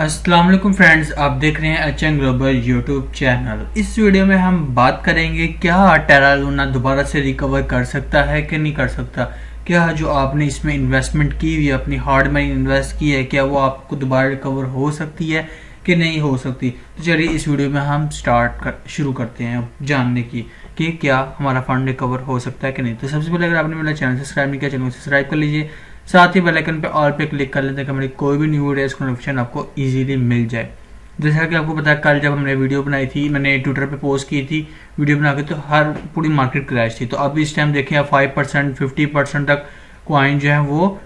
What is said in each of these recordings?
अस्सलाम वालेकुम फ्रेंड्स, आप देख रहे हैं एचएन ग्लोबल यूट्यूब चैनल। इस वीडियो में हम बात करेंगे क्या टेरा लूना दोबारा से रिकवर कर सकता है कि नहीं कर सकता। क्या जो आपने इसमें इन्वेस्टमेंट की हुई है, अपनी हार्ड मनी इन्वेस्ट की है, क्या वो आपको दोबारा रिकवर हो सकती है कि नहीं हो सकती। तो चलिए इस वीडियो में हम शुरू करते हैं जानने की कि क्या हमारा फंड रिकवर हो सकता है कि नहीं। तो सबसे पहले अगर आपने मेरा चैनल सब्सक्राइब नहीं किया, चैनल को सब्सक्राइब कर लीजिए, साथ ही बेल आइकन पे ऑल पे क्लिक कर लेते हैं कि हमारी कोई भी न्यू वीडियो का नोटिफिकेशन आपको इजीली मिल जाए। जैसा कि आपको पता है, कल जब हमने वीडियो बनाई थी, मैंने ट्विटर पे पोस्ट की थी वीडियो बना के, तो हर पूरी मार्केट क्रैश थी। तो अब इस टाइम देखें आप 5% 50% तक कॉइन जो है वो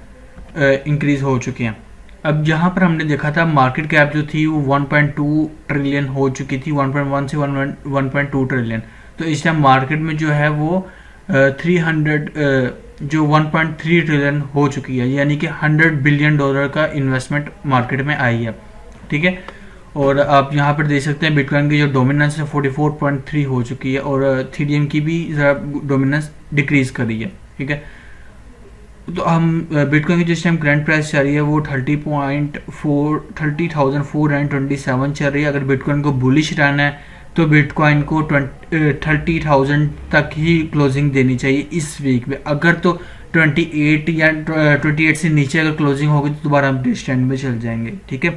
इंक्रीज हो चुके हैं। अब यहाँ पर हमने देखा था मार्केट कैप जो थी वो 1.2 ट्रिलियन हो चुकी थी, 1.1 से 1.2 ट्रिलियन। तो इस टाइम मार्केट में जो है वो 1.3 ट्रिलियन हो चुकी है, यानी कि $100 बिलियन का इन्वेस्टमेंट मार्केट में आई है। ठीक है, और आप यहाँ पर देख सकते हैं बिटकॉइन की जो डोमिनेंस है 44.3 हो चुकी है, और थीरियम की भी ज़रा डोमिनेंस डिक्रीज करी है। ठीक है, तो हम बिटकॉइन की जिस टाइम करंट प्राइस चल रही है वो 30,427 चल रही है। अगर बिटकॉइन को बुलिश रहना है तो बिटकॉइन को 30,000 तक ही क्लोजिंग देनी चाहिए इस वीक में। अगर तो 28 या 28 से नीचे अगर क्लोजिंग होगी तो दोबारा हम डे स्टैंड में चल जाएंगे। ठीक है,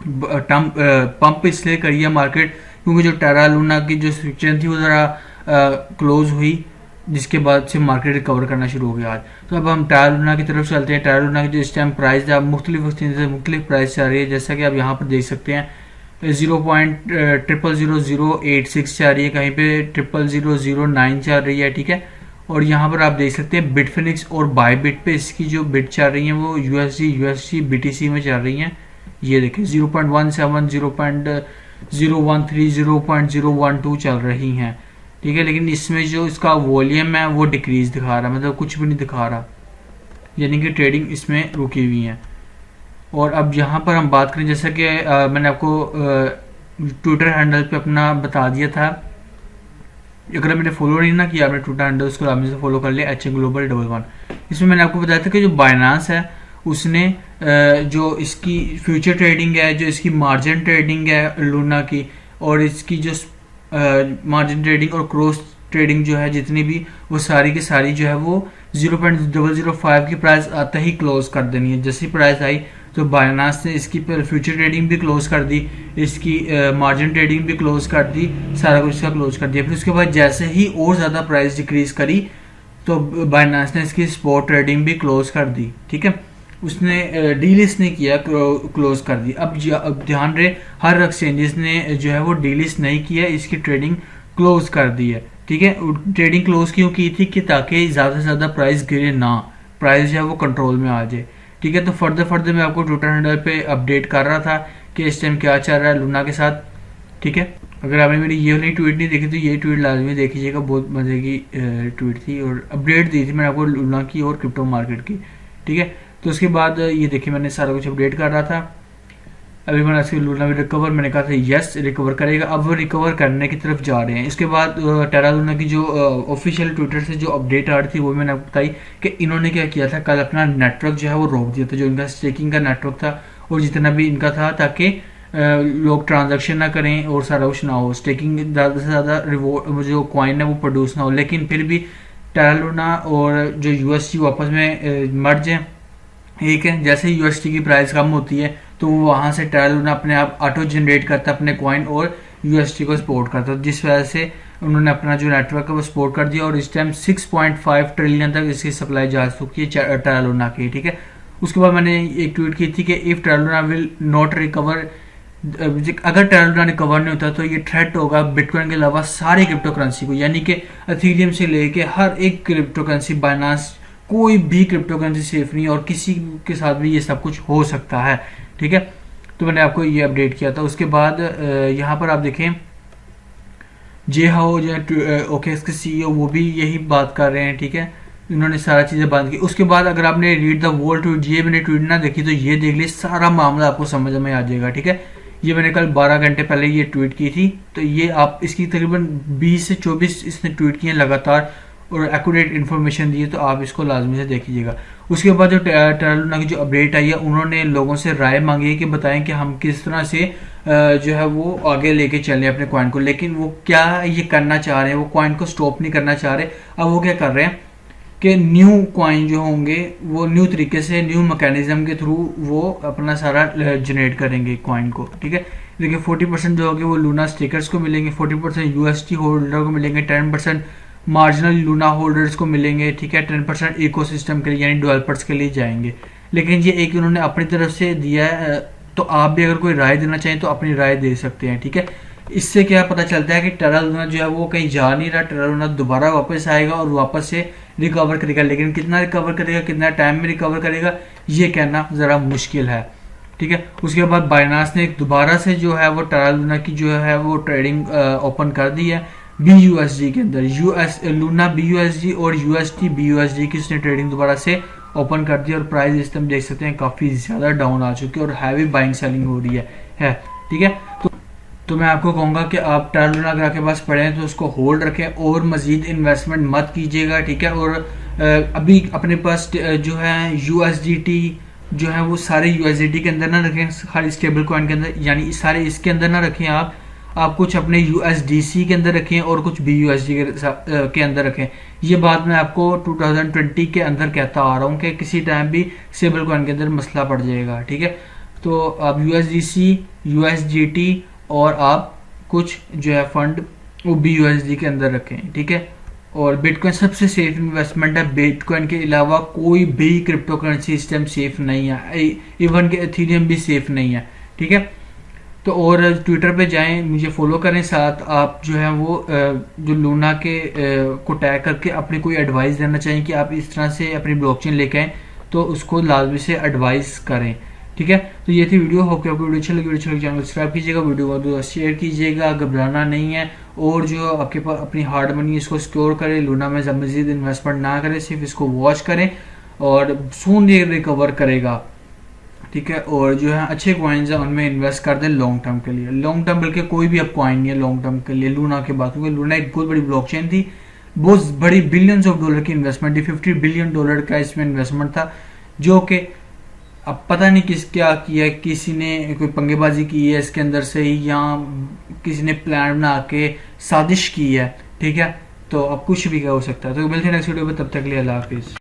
पंप इसलिए करी है मार्केट क्योंकि जो टेरा लूना की जो सिचुएशन थी वो ज़रा क्लोज हुई, जिसके बाद से मार्केट रिकवर करना शुरू हो गया आज। तो अब हम टेरा लूना की तरफ चलते हैं। टेरा लूना की जो इस टाइम प्राइस है, अब मुख्तलिफ प्राइस चल रही है, जैसा कि आप यहाँ पर देख सकते हैं 0.000086 चल रही है, कहीं पे 0.0009 चल रही है। ठीक है, और यहाँ पर आप देख सकते हैं बिटफिनिक्स और बायबिट पे इसकी जो बिट चल रही है वो यूएसडी बीटीसी में चल रही हैं। ये देखें 0.17 0.013 0.012 चल रही हैं। ठीक है, लेकिन इसमें जो इसका वॉल्यूम है वो डिक्रीज दिखा रहा है, मतलब कुछ भी नहीं दिखा रहा, यानी कि ट्रेडिंग इसमें रुकी हुई है। और अब यहाँ पर हम बात करें, जैसा कि मैंने आपको ट्विटर हैंडल पे अपना बता दिया था, अगर मैंने फॉलो नहीं ना किया अपने ट्विटर हैंडल, उसको आपने से फॉलो कर लिया एच ग्लोबल 11। इसमें मैंने आपको बताया था कि जो बाइनांस है उसने जो इसकी फ्यूचर ट्रेडिंग है, जो इसकी मार्जिन ट्रेडिंग है लूना की, और इसकी जो मार्जिन ट्रेडिंग और क्रॉस ट्रेडिंग जो है जितनी भी, वो सारी की सारी जो है वो 0.005 की प्राइस आता ही क्लोज कर देनी है। जैसी प्राइस आई तो बाइनांस ने इसकी फ्यूचर ट्रेडिंग भी क्लोज कर दी, इसकी मार्जिन ट्रेडिंग भी क्लोज कर दी, सारा कुछ इसका क्लोज कर दिया। फिर उसके बाद जैसे ही और ज़्यादा प्राइस डिक्रीज करी तो बाइनांस ने इसकी स्पॉट ट्रेडिंग भी क्लोज कर दी। ठीक है, उसने डीलिस्ट नहीं किया, क्लोज कर दी। अब ध्यान रहे, हर एक्सचेंजेस ने जो है वो डीलिस्ट नहीं किया, इसकी ट्रेडिंग क्लोज कर दी है। ठीक है, ट्रेडिंग क्लोज क्यों की थी कि ताकि ज़्यादा से ज़्यादा प्राइस गिरे ना, प्राइस जो है वो कंट्रोल में आ जाए। ठीक है, तो फर्दर मैं आपको ट्विटर हैंडल पे अपडेट कर रहा था कि इस टाइम क्या चल रहा है लूना के साथ। ठीक है, अगर आपने मेरी ये वाली ट्वीट नहीं देखी तो ये ट्वीट लाजमी देखिएगा, बहुत मजे की ट्वीट थी और अपडेट दी थी मैंने आपको लूना की और क्रिप्टो मार्केट की। ठीक है, तो उसके बाद ये देखिए मैंने सारा कुछ अपडेट कर रहा था। अभी मैंने इसकी लूना भी रिकवर, मैंने कहा था यस रिकवर करेगा, अब वो रिकवर करने की तरफ जा रहे हैं। इसके बाद टेरा लूना की जो ऑफिशियल ट्विटर से जो अपडेट आ रही थी वो मैंने आपको बताई कि इन्होंने क्या किया था, कल अपना नेटवर्क जो है वो रोक दिया था, जो इनका स्टेकिंग का नेटवर्क था और जितना भी इनका था, ताकि लोग ट्रांजेक्शन ना करें और सारा कुछ ना हो, स्टेकिंग ज़्यादा से ज़्यादा रिवॉर्ड जो कॉइन है वो प्रोड्यूस ना हो। लेकिन फिर भी टेरा लूना और जो यूएसडी आपस में मर्ज हैं, एक है, जैसे ही यूएसडी की प्राइस कम होती है तो वो वहाँ से टेरा लूना अपने आप ऑटो जनरेट करता है अपने कॉइन और यूएसडी को सपोर्ट करता है, जिस वजह से उन्होंने अपना जो नेटवर्क है वो सपोर्ट कर दिया और इस टाइम 6.5 ट्रिलियन तक इसकी सप्लाई जा चुकी है टेरा लूना की। ठीक है, उसके बाद मैंने एक ट्वीट की थी कि if Terra Luna will not recover, अगर टेरा लूना रिकवर नहीं होता तो ये थ्रेट होगा बिटकॉइन के अलावा सारी क्रिप्टो करेंसी को, यानी कि एथेरियम से लेके हर एक क्रिप्टो करेंसी, बाइनांस, कोई भी क्रिप्टो करेंसी सेफ नहीं और किसी के साथ भी ये सब कुछ हो सकता है। ठीक है, तो मैंने आपको ये अपडेट किया था। उसके बाद यहाँ पर आप देखें जे हाओ जो ओकेएक्स के सीईओ वो भी यही बात कर रहे हैं। ठीक है, इन्होंने सारा चीज़ें बंद की। उसके बाद अगर आपने रीड द वोल ट्वीट, ये मैंने ट्वीट ना देखी तो ये देख ली, सारा मामला आपको समझ में आ जाएगा। ठीक है, ये मैंने कल 12 घंटे पहले ये ट्वीट की थी, तो ये आप इसकी तकरीबन 20 से 24 इसने ट्वीट किए लगातार और एक्यूरेट इन्फॉर्मेशन दी है, तो आप इसको लाजमी से देखिएगा। उसके बाद जो टेरा लूना की जो अपडेट आई है, उन्होंने लोगों से राय मांगी है कि बताएं कि हम किस तरह से जो है वो आगे लेके चलें अपने कॉइन को। लेकिन वो क्या ये करना चाह रहे हैं, वो कॉइन को स्टॉप नहीं करना चाह रहे। अब वो क्या कर रहे हैं कि न्यू कॉइन जो होंगे वो न्यू तरीके से, न्यू मैकेनिज्म के थ्रू वो अपना सारा जनरेट करेंगे कॉइन को, ठीक है। देखिए 40% जो होंगे वो लूना स्टिकर्स को मिलेंगे, 40% यूएसटी होल्डर को मिलेंगे, 10% मार्जिनल लूना होल्डर्स को मिलेंगे, ठीक है। 10% इकोसिस्टम के लिए यानी डेवलपर्स के लिए जाएंगे। लेकिन ये एक उन्होंने अपनी तरफ से दिया है, तो आप भी अगर कोई राय देना चाहें तो अपनी राय दे सकते हैं, ठीक है। इससे क्या पता चलता है कि टेरा लूना जो है वो कहीं जा नहीं रहा, टेरा लूना दोबारा वापस आएगा और वापस से रिकवर करेगा। लेकिन कितना रिकवर करेगा, कितना टाइम में रिकवर करेगा, ये कहना ज़रा मुश्किल है, ठीक है। उसके बाद बाइनांस ने दोबारा से जो है वो टेरा लूना की जो है वो ट्रेडिंग ओपन कर दी है BUSD के अंदर। लूना BUSD और UST BUSD की उसने ट्रेडिंग दोबारा से ओपन कर दी और प्राइस इस टाइम देख सकते हैं काफ़ी ज़्यादा डाउन आ चुकी है और हैवी बाइंग सेलिंग हो रही है, ठीक है। तो मैं आपको कहूँगा कि आप टेरा लूना अगर आपके पास पड़े हैं तो उसको होल्ड रखें और मज़ीद इन्वेस्टमेंट मत कीजिएगा, ठीक है। और अभी अपने पास जो है USDT जो है वो सारे USDT के अंदर ना रखें, खाली स्टेबल कॉइन के अंदर, यानी सारे इसके अंदर ना रखें। आप कुछ अपने USDC के अंदर रखें और कुछ BUSD के अंदर रखें। ये बात मैं आपको 2020 के अंदर कहता आ रहा हूँ कि किसी टाइम भी स्टेबल कॉइन के अंदर मसला पड़ जाएगा, ठीक है। तो आप USDC, USDT और आप कुछ जो है फंड वो BUSD के अंदर रखें, ठीक है। और बिटकॉइन सबसे सेफ इन्वेस्टमेंट है। बिटकॉइन के अलावा कोई भी क्रिप्टो करेंसी इस टाइम सेफ नहीं है, इवन के एथेरियम भी सेफ नहीं है, ठीक है। तो और ट्विटर पे जाएं, मुझे फॉलो करें, साथ आप जो है वो जो लूना के को टैग करके अपनी कोई एडवाइस देना चाहिए कि आप इस तरह से अपनी ब्लॉकचेन लेके आएँ, तो उसको लाजमी से एडवाइस करें, ठीक है। तो ये थी वीडियो। होप कि आपको वीडियो अच्छी लगी, चैनल सब्सक्राइब कीजिएगा, वीडियो को शेयर कीजिएगा, घबराना नहीं है। और जो आपके पास अपनी हार्ड मनी इसको सिक्योर करें, लूना में मजीद इन्वेस्टमेंट ना करें, सिर्फ इसको वॉच करें और सून ये रिकवर करेगा, ठीक है। और जो है अच्छे कॉइन्स हैं उनमें इन्वेस्ट कर दें लॉन्ग टर्म के लिए। लॉन्ग टर्म बल्कि कोई भी अब कॉइन नहीं है लॉन्ग टर्म के लिए लूना के बाद, क्योंकि लूना एक बहुत बड़ी ब्लॉकचेन थी, बहुत बड़ी बिलियंस ऑफ डॉलर की इन्वेस्टमेंट थी, $50 बिलियन का इसमें इन्वेस्टमेंट था, जो कि अब पता नहीं किस क्या किया, किसी ने कोई पंगेबाजी की है इसके अंदर से ही, या किसी ने प्लान बना के साजिश की है, ठीक है। तो अब कुछ भी क्या हो सकता है। तो मिलते हैं नेक्स्ट वीडियो में, तब तक के लिए अल्लाह हाफिज़।